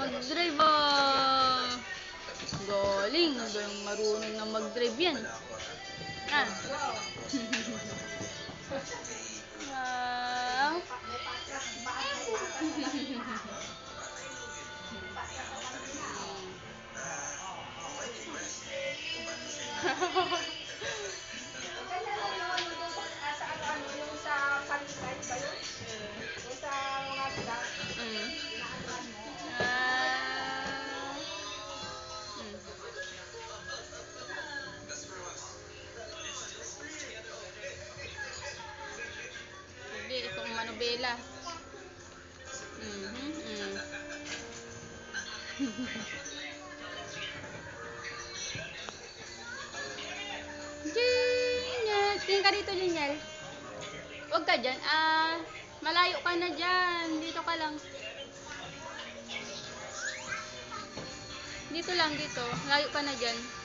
mag-drive ah. Galing. Marunong na mag-drive yan. Ah. Wow. Hindi, itong manubela. Jinyel, tingin ka dito, Jinyel. Huwag ka dyan. Malayo ka na dyan. Dito ka lang. Dito lang, dito. Malayo ka na dyan.